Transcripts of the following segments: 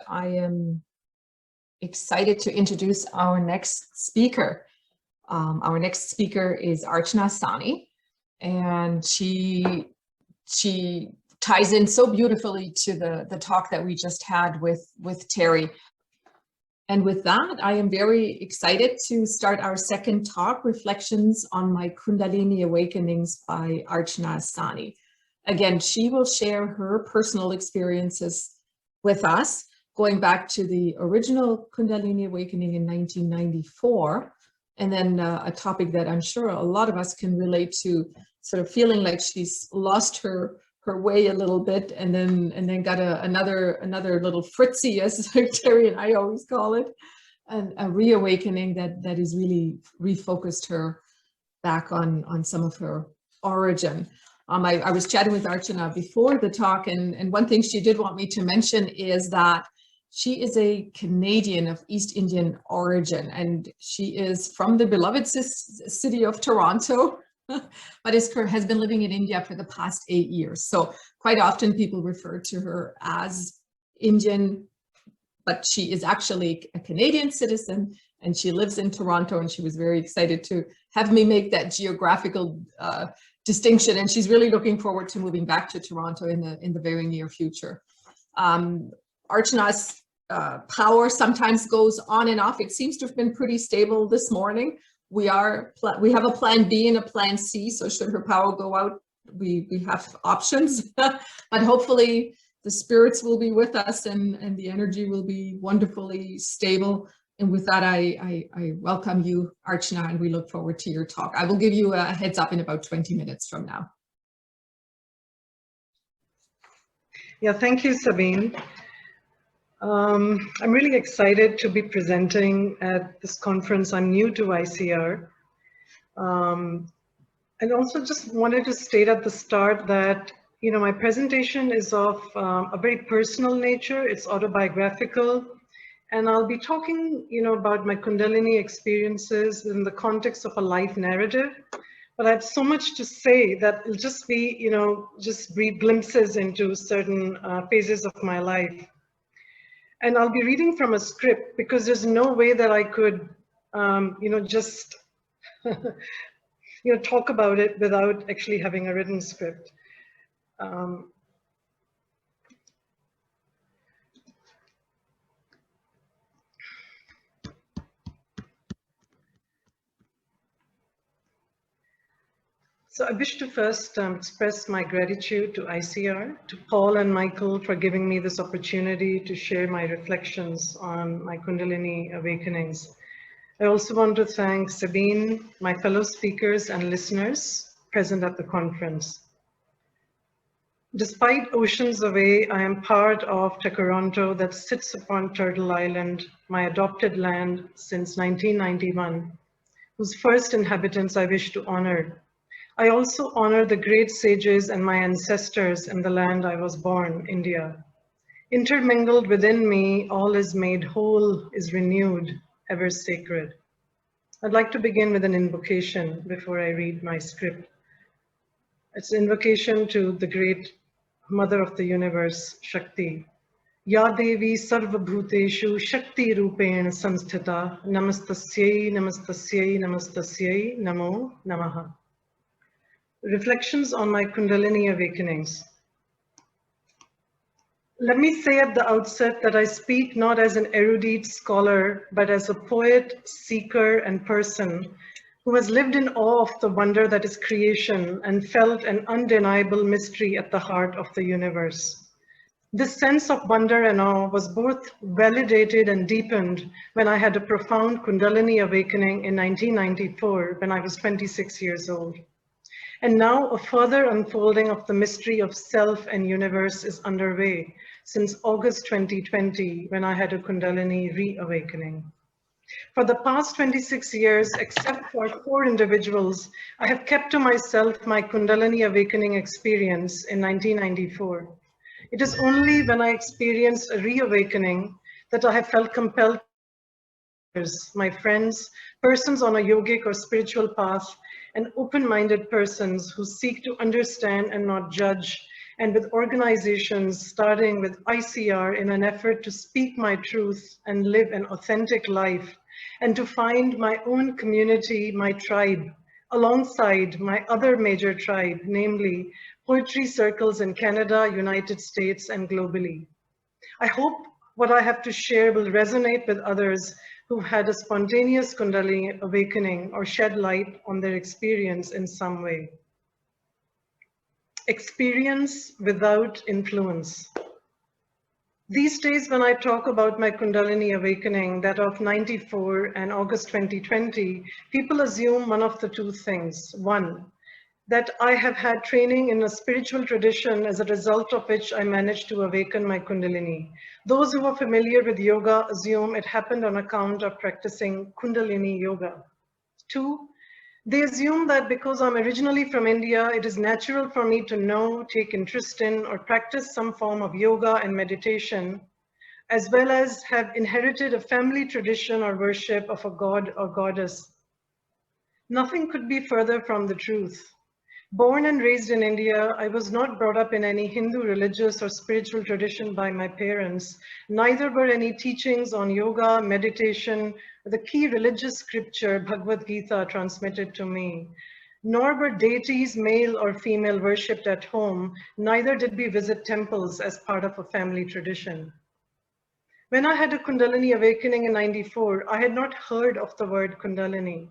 I am excited to introduce our next speaker. Our next speaker is Archna Sahni, and she ties in so beautifully to the talk that we just had with Terry. And with that, I am very excited to start our second talk, Reflections on My Kundalini Awakenings by Archna Sahni. Again, she will share her personal experiences with us, going back to the original Kundalini Awakening in 1994, and then a topic that I'm sure a lot of us can relate to, sort of feeling like she's lost her way a little bit, and then got another little fritzy, as Terry and I always call it, and a reawakening that is really refocused her back on some of her origin. I was chatting with Archana before the talk, and one thing she did want me to mention is that she is a Canadian of East Indian origin, and she is from the beloved city of Toronto, but has been living in India for the past 8 years. So quite often people refer to her as Indian, but she is actually a Canadian citizen, and she lives in Toronto, and she was very excited to have me make that geographical distinction, and she's really looking forward to moving back to Toronto in the very near future. Archana's power sometimes goes on and off. It seems to have been pretty stable this morning. We have a plan B and a plan C, so should her power go out, we have options. But hopefully the spirits will be with us, and the energy will be wonderfully stable. And with that, I welcome you, Archna, and we look forward to your talk. I will give you a heads up in about 20 minutes from now. Yeah, thank you, Sabine. I'm really excited to be presenting at this conference. I'm new to ICR. And also just wanted to state at the start that, you know, my presentation is of a very personal nature. It's autobiographical. And I'll be talking, you know, about my Kundalini experiences in the context of a life narrative. But I have so much to say that it'll just be, you know, just brief glimpses into certain phases of my life. And I'll be reading from a script because there's no way that I could, you know, just, you know, talk about it without actually having a written script. So I wish to first express my gratitude to ICR, to Paul and Michael for giving me this opportunity to share my reflections on my Kundalini awakenings. I also want to thank Sabine, my fellow speakers and listeners present at the conference. Despite oceans away, I am part of Tkaronto that sits upon Turtle Island, my adopted land since 1991, whose first inhabitants I wish to honor. I also honor the great sages and my ancestors in the land I was born, India. Intermingled within me, all is made whole, is renewed, ever sacred. I'd like to begin with an invocation before I read my script. It's an invocation to the great Mother of the Universe, Shakti. Ya Devi Sarva Bhuteshu Shakti Rupen Samsthita Namastasyai Namastasyai Namastasyai Namo Namaha. Reflections on my Kundalini awakenings. Let me say at the outset that I speak not as an erudite scholar, but as a poet, seeker, and person who has lived in awe of the wonder that is creation and felt an undeniable mystery at the heart of the universe. This sense of wonder and awe was both validated and deepened when I had a profound Kundalini awakening in 1994 when I was 26 years old. And now a further unfolding of the mystery of self and universe is underway since August 2020, when I had a Kundalini reawakening. For the past 26 years, except for 4 individuals, I have kept to myself my Kundalini awakening experience in 1994. It is only when I experienced a reawakening that I have felt compelled to my friends, persons on a yogic or spiritual path, and open-minded persons who seek to understand and not judge, and with organizations, starting with ICR, in an effort to speak my truth and live an authentic life, and to find my own community, my tribe, alongside my other major tribe, namely poetry circles in Canada, United States, and globally. I hope what I have to share will resonate with others who've had a spontaneous Kundalini awakening or shed light on their experience in some way. Experience without influence. These days, when I talk about my Kundalini awakening, that of 94 and August 2020, people assume one of the two things. One, that I have had training in a spiritual tradition as a result of which I managed to awaken my Kundalini. Those who are familiar with yoga assume it happened on account of practicing Kundalini yoga. Two, they assume that because I'm originally from India, it is natural for me to know, take interest in, or practice some form of yoga and meditation, as well as have inherited a family tradition or worship of a god or goddess. Nothing could be further from the truth. Born and raised in India, I was not brought up in any Hindu religious or spiritual tradition by my parents. Neither were any teachings on yoga, meditation, or the key religious scripture, Bhagavad Gita, transmitted to me. Nor were deities, male or female, worshipped at home. Neither did we visit temples as part of a family tradition. When I had a Kundalini awakening in 94, I had not heard of the word Kundalini.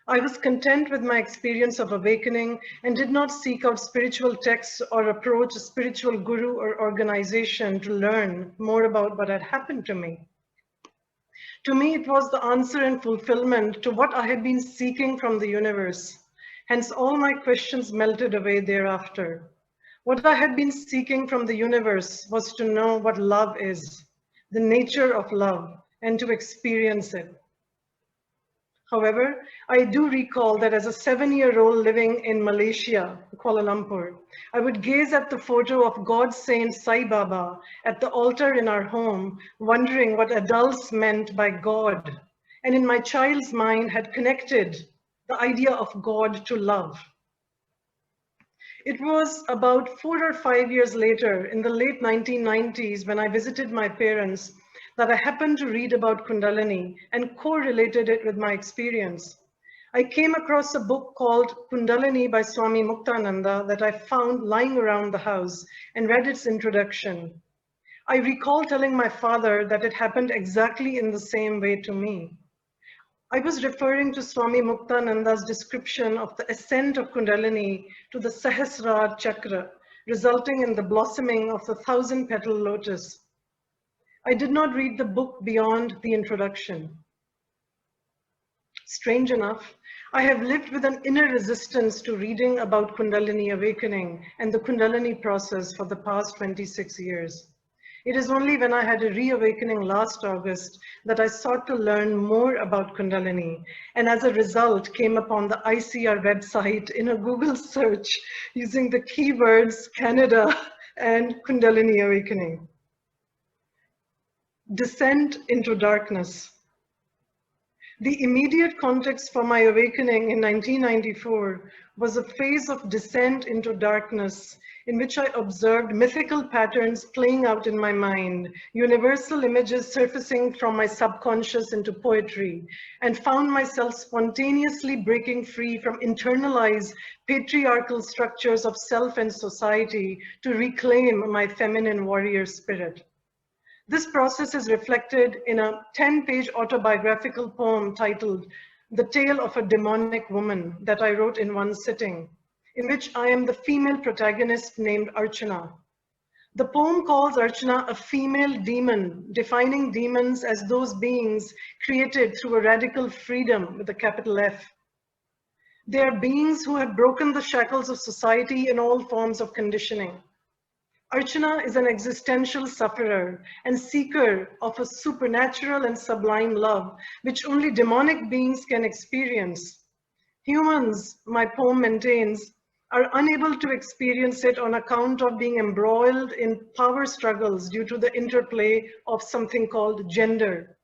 I was content with my experience of awakening and did not seek out spiritual texts or approach a spiritual guru or organization to learn more about what had happened to me. To me, it was the answer and fulfillment to what I had been seeking from the universe. Hence, all my questions melted away thereafter. What I had been seeking from the universe was to know what love is, the nature of love, and to experience it. However, I do recall that as a 7-year-old living in Malaysia, Kuala Lumpur, I would gaze at the photo of God's saint Sai Baba at the altar in our home, wondering what adults meant by God, and in my child's mind had connected the idea of God to love. It was about 4 or 5 years later, in the late 1990s, when I visited my parents, that I happened to read about Kundalini and correlated it with my experience. I came across a book called Kundalini by Swami Muktananda that I found lying around the house and read its introduction. I recall telling my father that it happened exactly in the same way to me. I was referring to Swami Muktananda's description of the ascent of Kundalini to the Sahasrara chakra, resulting in the blossoming of the 1,000-petal lotus. I did not read the book beyond the introduction. Strange enough, I have lived with an inner resistance to reading about Kundalini awakening and the Kundalini process for the past 26 years. It is only when I had a reawakening last August that I sought to learn more about Kundalini, and as a result came upon the ICR website in a Google search using the keywords Canada and Kundalini awakening. Descent into darkness. The immediate context for my awakening in 1994 was a phase of descent into darkness in which I observed mythical patterns playing out in my mind, universal images surfacing from my subconscious into poetry, and found myself spontaneously breaking free from internalized patriarchal structures of self and society to reclaim my feminine warrior spirit. This process is reflected in a 10-page autobiographical poem titled The Tale of a Demonic Woman that I wrote in one sitting, in which I am the female protagonist named Archna. The poem calls Archna a female demon, defining demons as those beings created through a radical freedom with a capital F. They are beings who have broken the shackles of society and all forms of conditioning. Archna is an existential sufferer and seeker of a supernatural and sublime love, which only demonic beings can experience. Humans, my poem maintains, are unable to experience it on account of being embroiled in power struggles due to the interplay of something called gender.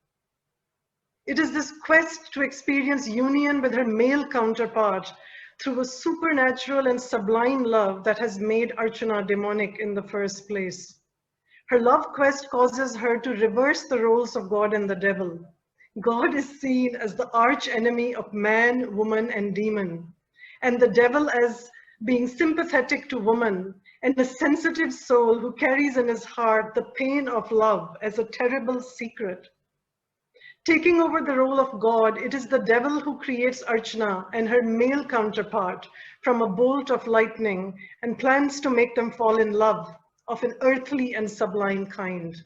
It is this quest to experience union with her male counterpart through a supernatural and sublime love that has made Archana demonic in the first place. Her love quest causes her to reverse the roles of God and the devil. God is seen as the arch enemy of man, woman, and demon, and the devil as being sympathetic to woman and a sensitive soul who carries in his heart the pain of love as a terrible secret. Taking over the role of God, it is the devil who creates Archana and her male counterpart from a bolt of lightning and plans to make them fall in love of an earthly and sublime kind.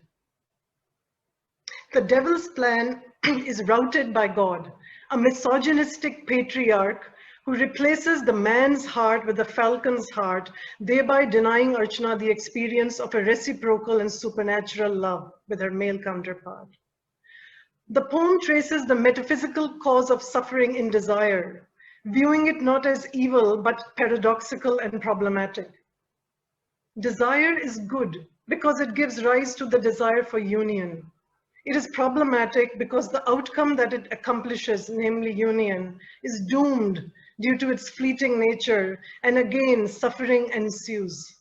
The devil's plan is routed by God, a misogynistic patriarch who replaces the man's heart with the falcon's heart, thereby denying Archana the experience of a reciprocal and supernatural love with her male counterpart. The poem traces the metaphysical cause of suffering in desire, viewing it not as evil, but paradoxical and problematic. Desire is good because it gives rise to the desire for union. It is problematic because the outcome that it accomplishes, namely union, is doomed due to its fleeting nature, and again, suffering ensues.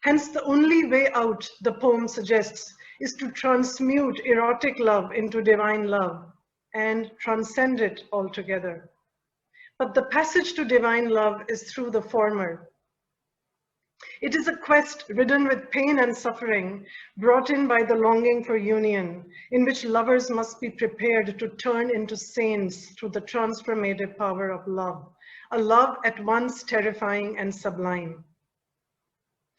Hence, the only way out, the poem suggests, is to transmute erotic love into divine love and transcend it altogether. But the passage to divine love is through the former. It is a quest ridden with pain and suffering, brought in by the longing for union, in which lovers must be prepared to turn into saints through the transformative power of love, a love at once terrifying and sublime.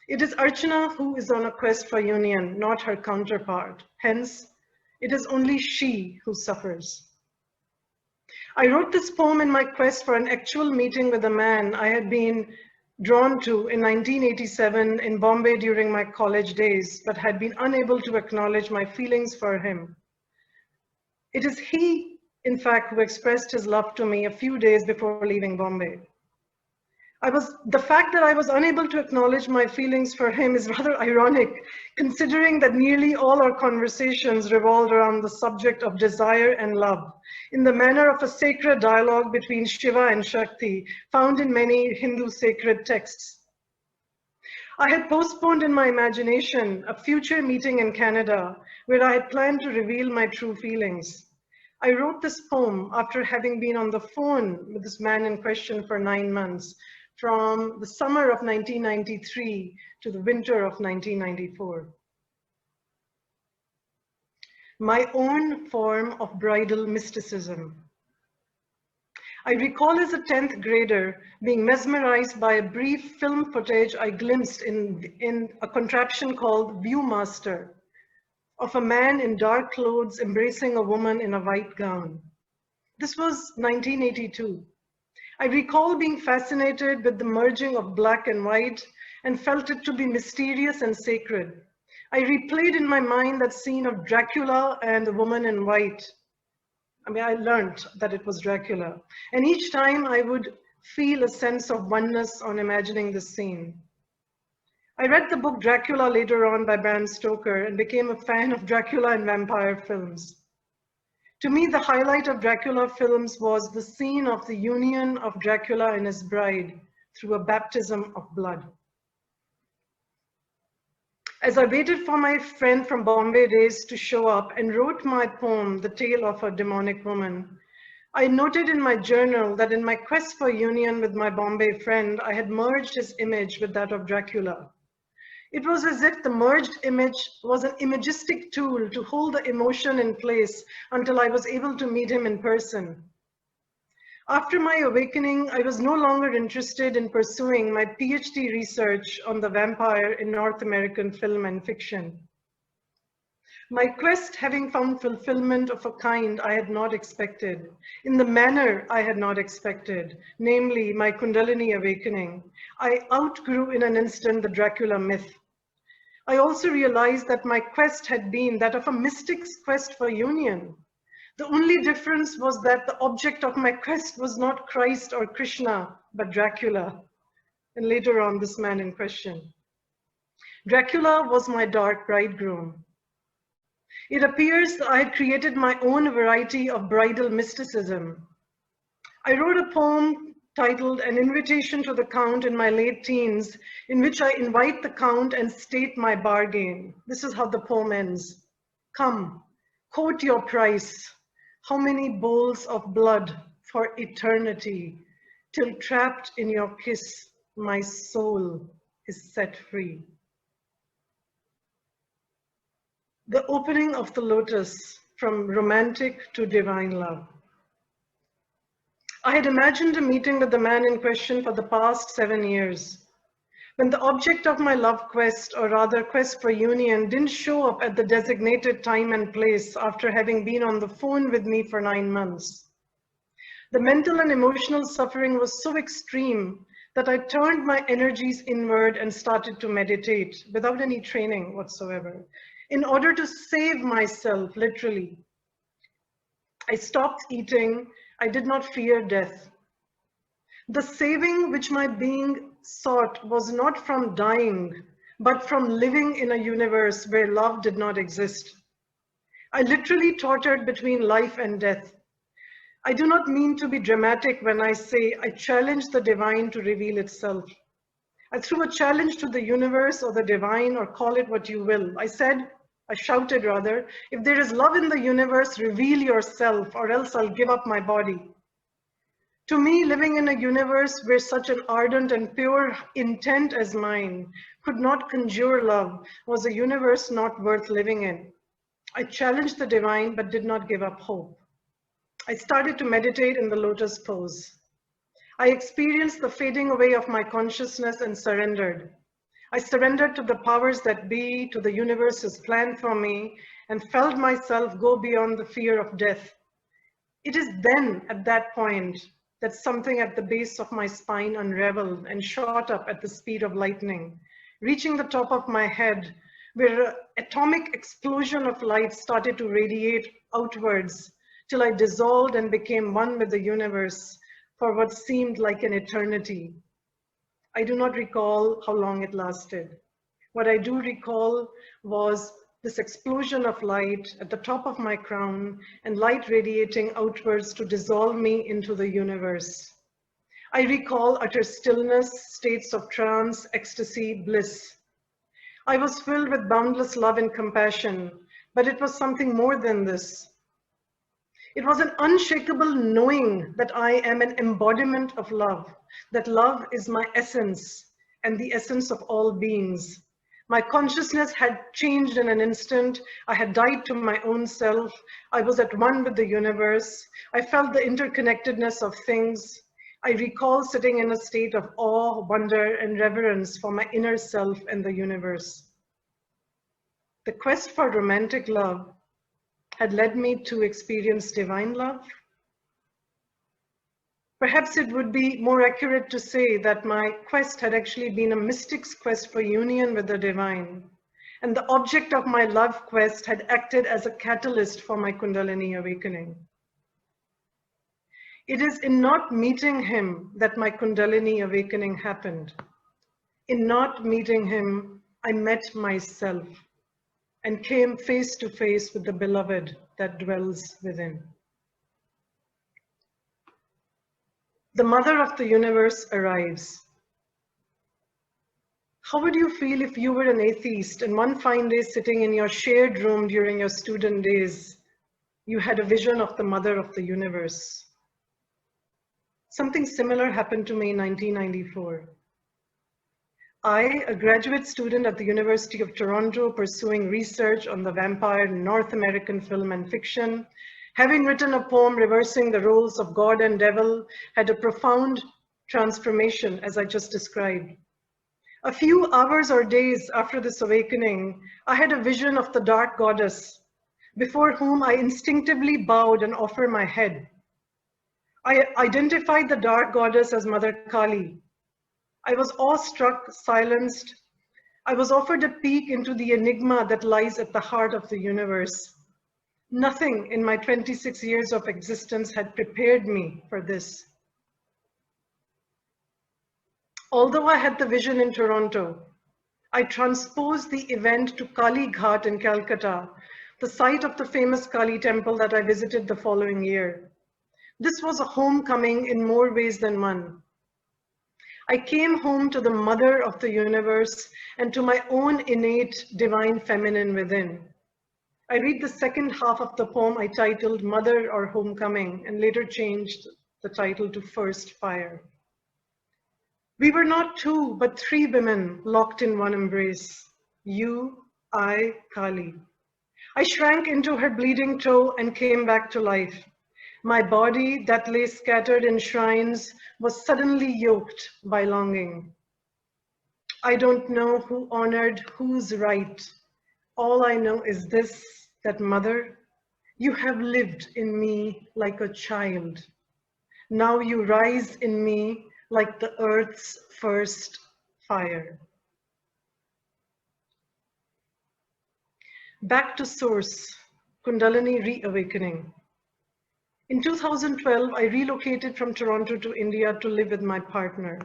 It is Archana who is on a quest for union, not her counterpart. Hence, it is only she who suffers. I wrote this poem in my quest for an actual meeting with a man I had been drawn to in 1987 in Bombay during my college days, but had been unable to acknowledge my feelings for him. It is he, in fact, who expressed his love to me a few days before leaving Bombay. The fact that I was unable to acknowledge my feelings for him is rather ironic, considering that nearly all our conversations revolved around the subject of desire and love, in the manner of a sacred dialogue between Shiva and Shakti, found in many Hindu sacred texts. I had postponed in my imagination a future meeting in Canada, where I had planned to reveal my true feelings. I wrote this poem after having been on the phone with this man in question for 9 months, from the summer of 1993 to the winter of 1994. My own form of bridal mysticism. I recall as a 10th grader being mesmerized by a brief film footage I glimpsed in a contraption called Viewmaster, of a man in dark clothes embracing a woman in a white gown. This was 1982. I recall being fascinated with the merging of black and white and felt it to be mysterious and sacred. I replayed in my mind that scene of Dracula and the woman in white. I learned that it was Dracula. And each time I would feel a sense of oneness on imagining this scene. I read the book Dracula later on by Bram Stoker and became a fan of Dracula and vampire films. To me, the highlight of Dracula films was the scene of the union of Dracula and his bride through a baptism of blood. As I waited for my friend from Bombay days to show up and wrote my poem, The Tale of a Demonic Woman, I noted in my journal that in my quest for union with my Bombay friend, I had merged his image with that of Dracula. It was as if the merged image was an imagistic tool to hold the emotion in place until I was able to meet him in person. After my awakening, I was no longer interested in pursuing my PhD research on the vampire in North American film and fiction. My quest having found fulfillment of a kind I had not expected, in the manner I had not expected, namely my Kundalini awakening, I outgrew in an instant the Dracula myth. I also realized that my quest had been that of a mystic's quest for union. The only difference was that the object of my quest was not Christ or Krishna, but Dracula, and later on this man in question. Dracula was my dark bridegroom. It appears that I had created my own variety of bridal mysticism. I wrote a poem titled An Invitation to the Count in My Late Teens, in which I invite the Count and state my bargain. This is how the poem ends. Come, quote your price. How many bowls of blood for eternity, till trapped in your kiss, my soul is set free. The opening of the lotus, from romantic to divine love. I had imagined a meeting with the man in question for the past 7 years. When the object of my love quest, or rather quest for union, didn't show up at the designated time and place after having been on the phone with me for 9 months. The mental and emotional suffering was so extreme that I turned my energies inward and started to meditate without any training whatsoever, in order to save myself, literally. I stopped eating. I did not fear death. The saving which my being sought was not from dying, but from living in a universe where love did not exist. I literally tottered between life and death. I do not mean to be dramatic when I say I challenge the divine to reveal itself. I threw a challenge to the universe or the divine, or call it what you will. I shouted rather, if there is love in the universe, reveal yourself, or else I'll give up my body. To me, living in a universe where such an ardent and pure intent as mine could not conjure love was a universe not worth living in. I challenged the divine, but did not give up hope. I started to meditate in the lotus pose. I experienced the fading away of my consciousness and surrendered. I surrendered to the powers that be, to the universe's plan for me, and felt myself go beyond the fear of death. It is then, at that point, that something at the base of my spine unraveled and shot up at the speed of lightning, reaching the top of my head, where an atomic explosion of light started to radiate outwards till I dissolved and became one with the universe for what seemed like an eternity. I do not recall how long it lasted. What I do recall was this explosion of light at the top of my crown and light radiating outwards to dissolve me into the universe. I recall utter stillness, states of trance, ecstasy, bliss. I was filled with boundless love and compassion, but it was something more than this. It was an unshakable knowing that I am an embodiment of love, that love is my essence and the essence of all beings. My consciousness had changed in an instant. I had died to my own self. I was at one with the universe. I felt the interconnectedness of things. I recall sitting in a state of awe, wonder, and reverence for my inner self and the universe. The quest for romantic love had led me to experience divine love. Perhaps it would be more accurate to say that my quest had actually been a mystic's quest for union with the divine, and the object of my love quest had acted as a catalyst for my Kundalini awakening. It is in not meeting him that my Kundalini awakening happened. In not meeting him, I met myself and came face to face with the beloved that dwells within. The mother of the universe arrives. How would you feel if you were an atheist and one fine day sitting in your shared room during your student days, you had a vision of the mother of the universe? Something similar happened to me in 1994. I, a graduate student at the University of Toronto pursuing research on the vampire in North American film and fiction, having written a poem reversing the roles of God and devil, had a profound transformation, as I just described. A few hours or days after this awakening, I had a vision of the dark goddess, before whom I instinctively bowed and offered my head. I identified the dark goddess as Mother Kali. I was awestruck, silenced. I was offered a peek into the enigma that lies at the heart of the universe. Nothing in my 26 years of existence had prepared me for this. Although I had the vision in Toronto, I transposed the event to Kali Ghat in Calcutta, the site of the famous Kali temple that I visited the following year. This was a homecoming in more ways than one. I came home to the mother of the universe and to my own innate divine feminine within. I read the second half of the poem I titled Mother or Homecoming and later changed the title to First Fire. We were not two, but three women locked in one embrace. You, I, Kali. I shrank into her bleeding toe and came back to life. My body that lay scattered in shrines was suddenly yoked by longing. I don't know who honored whose right. All I know is this, that mother, you have lived in me like a child. Now you rise in me like the earth's first fire. Back to source, Kundalini Reawakening. In 2012, I relocated from Toronto to India to live with my partner.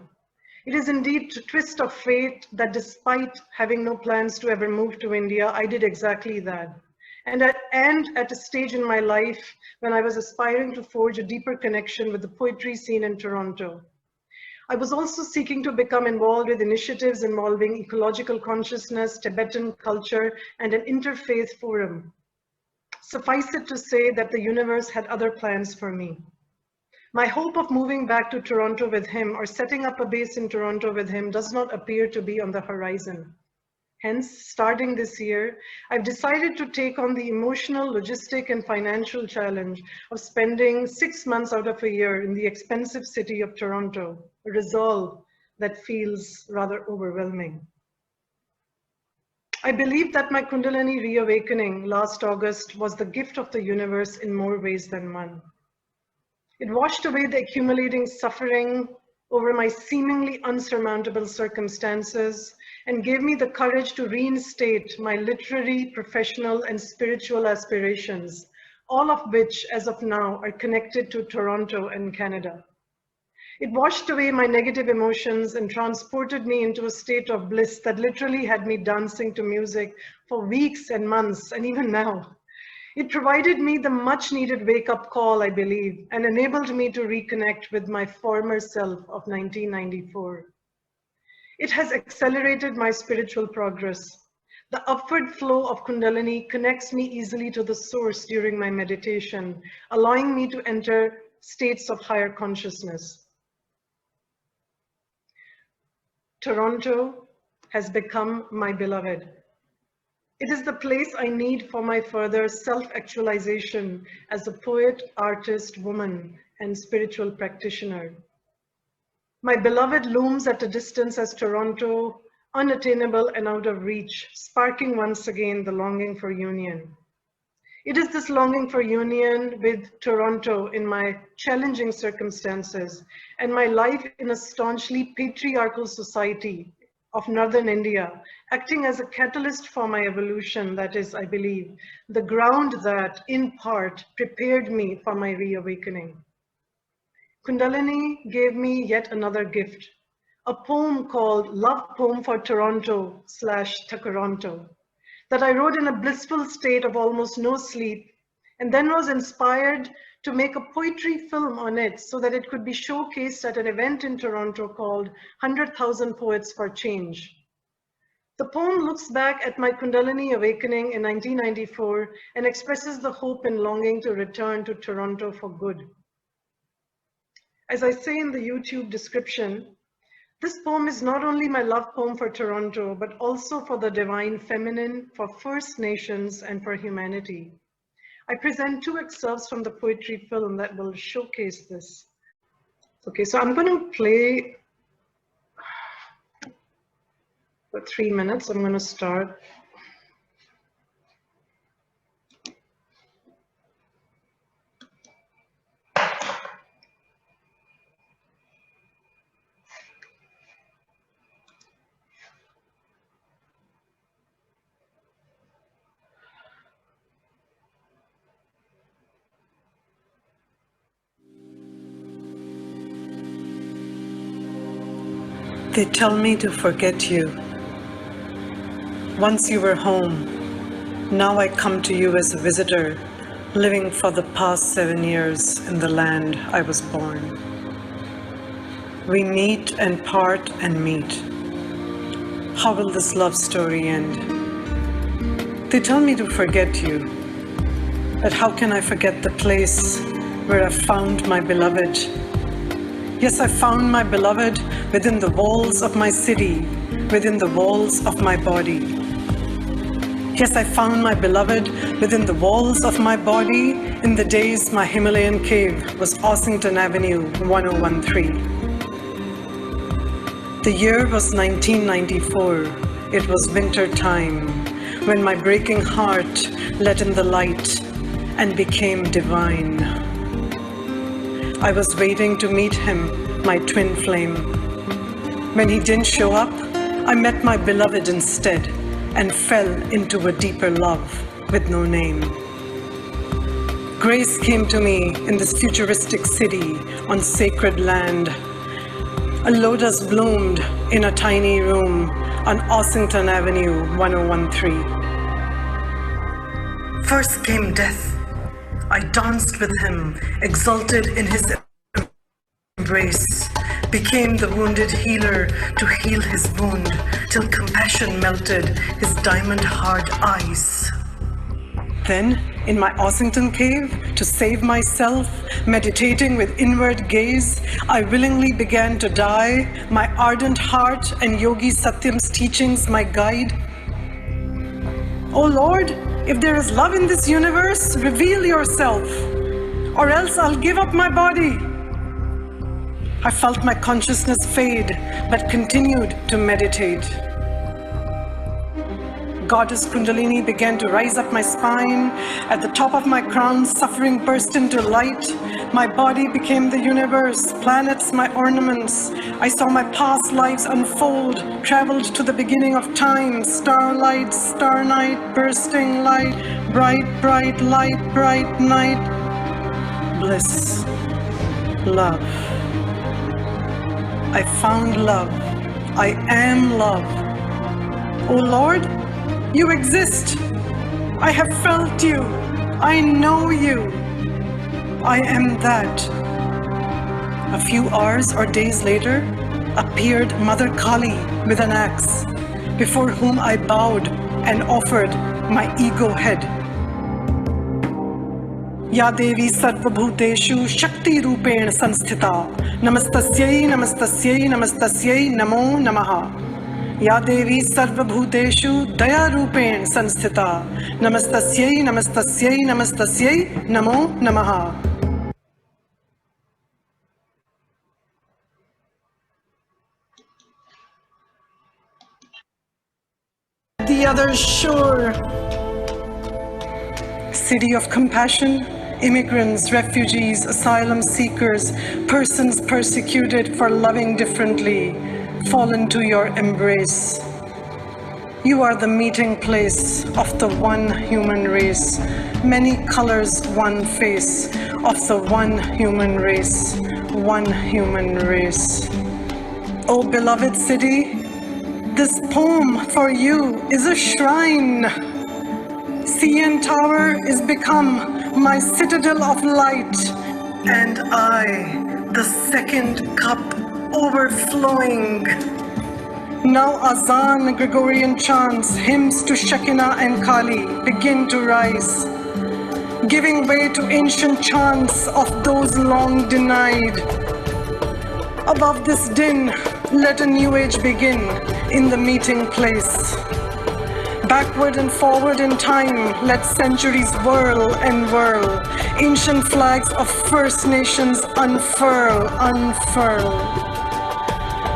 It is indeed a twist of fate that despite having no plans to ever move to India, I did exactly that. And at a stage in my life when I was aspiring to forge a deeper connection with the poetry scene in Toronto. I was also seeking to become involved with initiatives involving ecological consciousness, Tibetan culture, and an interfaith forum. Suffice it to say that the universe had other plans for me. My hope of moving back to Toronto with him or setting up a base in Toronto with him does not appear to be on the horizon. Hence, starting this year, I've decided to take on the emotional, logistic, and financial challenge of spending 6 months out of a year in the expensive city of Toronto, a resolve that feels rather overwhelming. I believe that my Kundalini reawakening last August was the gift of the universe in more ways than one. It washed away the accumulating suffering over my seemingly unsurmountable circumstances and gave me the courage to reinstate my literary, professional, and spiritual aspirations, all of which, as of now, are connected to Toronto and Canada. It washed away my negative emotions and transported me into a state of bliss that literally had me dancing to music for weeks and months, and even now. It provided me the much needed wake-up call, I believe, and enabled me to reconnect with my former self of 1994. It has accelerated my spiritual progress. The upward flow of Kundalini connects me easily to the source during my meditation, allowing me to enter states of higher consciousness. Toronto has become my beloved. It is the place I need for my further self-actualization as a poet, artist, woman, and spiritual practitioner. My beloved looms at a distance as Toronto, unattainable and out of reach, sparking once again the longing for union. It is this longing for union with Toronto in my challenging circumstances and my life in a staunchly patriarchal society of Northern India, acting as a catalyst for my evolution that is, I believe, the ground that, in part, prepared me for my reawakening. Kundalini gave me yet another gift, a poem called Love Poem for Toronto / Tkaronto, that I wrote in a blissful state of almost no sleep, and then was inspired to make a poetry film on it so that it could be showcased at an event in Toronto called 100,000 Poets for Change. The poem looks back at my Kundalini awakening in 1994 and expresses the hope and longing to return to Toronto for good. As I say in the YouTube description, this poem is not only my love poem for Toronto, but also for the divine feminine, for First Nations, and for humanity. I present 2 excerpts from the poetry film that will showcase this. Okay, so I'm going to play for 3 minutes. I'm going to start. They tell me to forget you. Once you were home, now I come to you as a visitor, living for the past 7 years in the land I was born. We meet and part and meet. How will this love story end? They tell me to forget you, but how can I forget the place where I found my beloved? Yes, I found my beloved within the walls of my city, within the walls of my body. Yes, I found my beloved within the walls of my body in the days my Himalayan cave was Ossington Avenue, 1013. The year was 1994. It was winter time when my breaking heart let in the light and became divine. I was waiting to meet him, my twin flame. When he didn't show up, I met my beloved instead and fell into a deeper love with no name. Grace came to me in this futuristic city on sacred land. A lotus bloomed in a tiny room on Ossington Avenue, 1013. First came death. I danced with him, exalted in his embrace, became the wounded healer to heal his wound, till compassion melted his diamond-hard eyes. Then, in my Ossington cave, to save myself, meditating with inward gaze, I willingly began to die, my ardent heart and Yogi Satyam's teachings my guide. Oh Lord, if there is love in this universe, reveal yourself, or else I'll give up my body. I felt my consciousness fade, but continued to meditate. Goddess Kundalini began to rise up my spine. At the top of my crown, suffering burst into light. My body became the universe, planets my ornaments. I saw my past lives unfold, traveled to the beginning of time. Starlight, star night, bursting light, bright, bright light, bright night. Bliss, love. I found love. I am love. Oh Lord, you exist. I have felt you. I know you. I am that. A few hours or days later, appeared Mother Kali with an axe, before whom I bowed and offered my ego head. Ya Devi Sarvabhuteshu Shakti Rupen Sanstita Namastasyai Namastasyai Namastasyai Namo Namaha. Ya Devi Sarvabhuteshu Daya Rupen Sanstita Namastasyai Namastasyai Namastasyai Namo Namaha. The other shore. City of compassion, immigrants, refugees, asylum seekers, persons persecuted for loving differently, fall into your embrace. You are the meeting place of the one human race, many colors, one face, of the one human race, one human race. Oh beloved city, this poem for you is a shrine. CN Tower is become my citadel of light, and I, the second cup overflowing. Now Azan, Gregorian chants, hymns to Shekinah and Kali begin to rise, giving way to ancient chants of those long denied. Above this din, let a new age begin in the meeting place. Backward and forward in time, let centuries whirl and whirl. Ancient flags of First Nations unfurl, unfurl.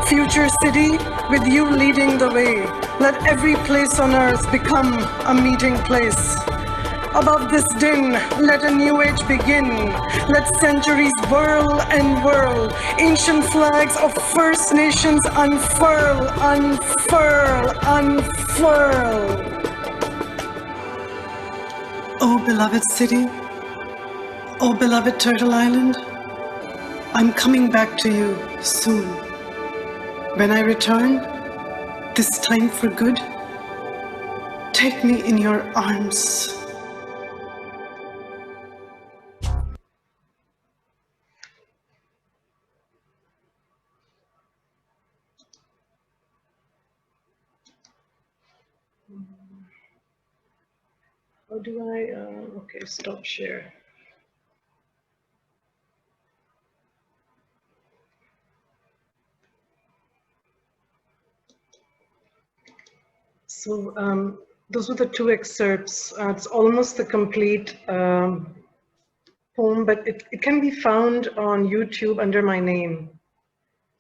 Future city, with you leading the way, let every place on earth become a meeting place. Above this din, let a new age begin. Let centuries whirl and whirl. Ancient flags of First Nations unfurl, unfurl, unfurl. Oh beloved city, oh beloved Turtle Island, I'm coming back to you soon. When I return, this time for good, take me in your arms. How do I, okay, stop share. So those were the two excerpts. It's almost the complete poem, but it can be found on YouTube under my name.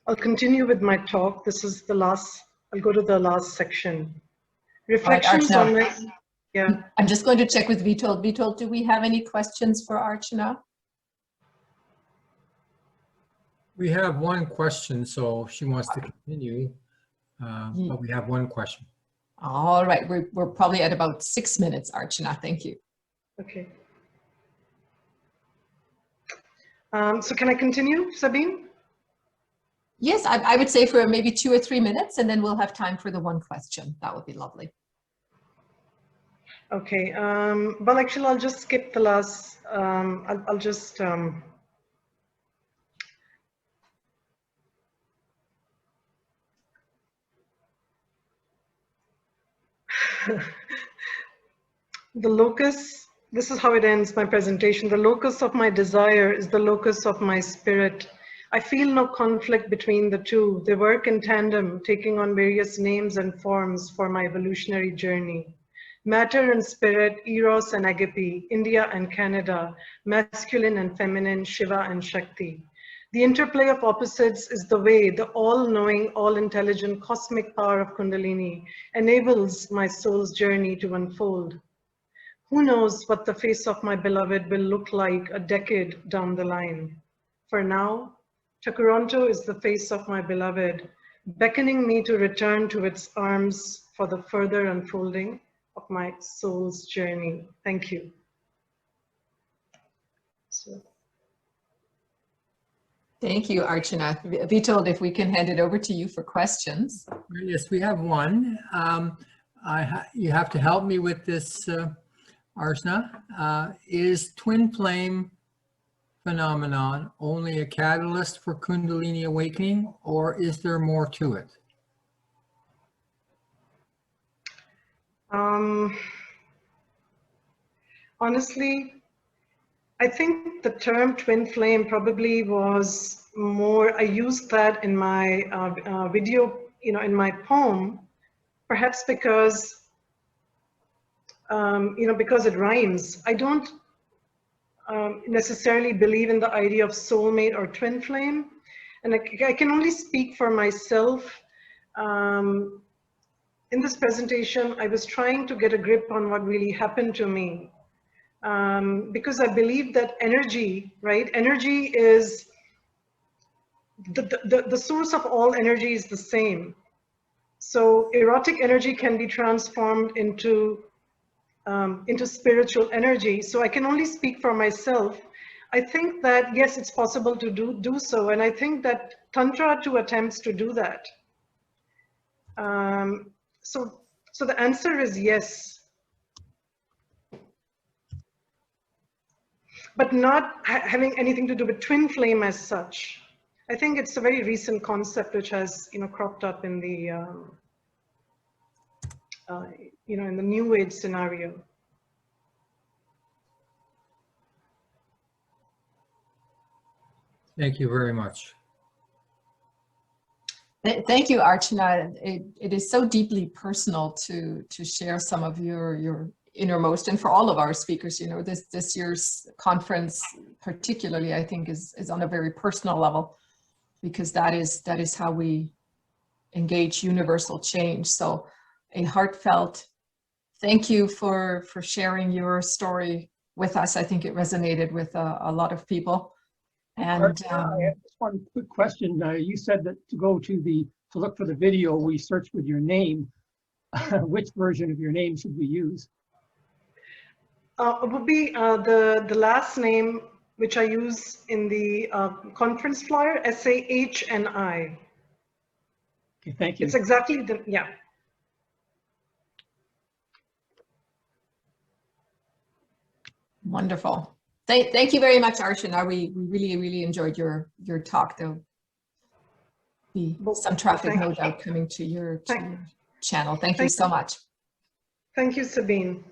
I'll continue with my talk. This is the last, I'll go to the last section. Reflections on my, yeah. I'm just going to check with Vitol. Vitol, do we have any questions for Archna? We have one question, so she wants to continue, but we have one question. All right, we're probably at about 6 minutes, Archna. Thank you. Okay. So can I continue, Sabine? Yes, I would say for maybe 2 or 3 minutes, and then we'll have time for the one question. That would be lovely. Okay. Well, actually, I'll just skip the last. I'll just. The locus, this is how it ends my presentation. The locus of my desire is the locus of my spirit. I feel no conflict between the two. They work in tandem, taking on various names and forms for my evolutionary journey. Matter and spirit, Eros and Agape, India and Canada, masculine and feminine, Shiva and Shakti. The interplay of opposites is the way the all-knowing, all-intelligent cosmic power of Kundalini enables my soul's journey to unfold. Who knows what the face of my beloved will look like a decade down the line. For now, Tkaronto is the face of my beloved, beckoning me to return to its arms for the further unfolding of my soul's journey. Thank you. Thank you, Archna. Vitol, if we can hand it over to you for questions. Yes, we have one. You have to help me with this, Archna. Is twin flame phenomenon only a catalyst for Kundalini awakening, or is there more to it? Honestly, I think the term twin flame probably was more, I used that in my video, in my poem, perhaps because, because it rhymes. I don't necessarily believe in the idea of soulmate or twin flame. And I can only speak for myself. In this presentation, I was trying to get a grip on what really happened to me. Because I believe that energy, right? Energy is, the source of all energy is the same. So erotic energy can be transformed into spiritual energy. So I can only speak for myself. I think that, yes, it's possible to do so. And I think that Tantra too attempts to do that. So the answer is yes. But not having anything to do with twin flame as such. I think it's a very recent concept which has, cropped up in the, in the New Age scenario. Thank you very much. Thank you, Archna. It is so deeply personal to share some of your innermost, and for all of our speakers, this year's conference particularly, I think, is on a very personal level, because that is how we engage universal change. So a heartfelt thank you for sharing your story with us. I think it resonated with a lot of people. And I have just one quick question. You said that to look for the video, we search with your name. Which version of your name should we use? It would be the last name which I use in the conference flyer, SAHNI. Okay, thank you. It's exactly the, yeah. Wonderful. Thank you very much, Archna. We really enjoyed your talk. There'll be some traffic, no doubt, coming to your channel. Thank you so much. Thank you, Sabine.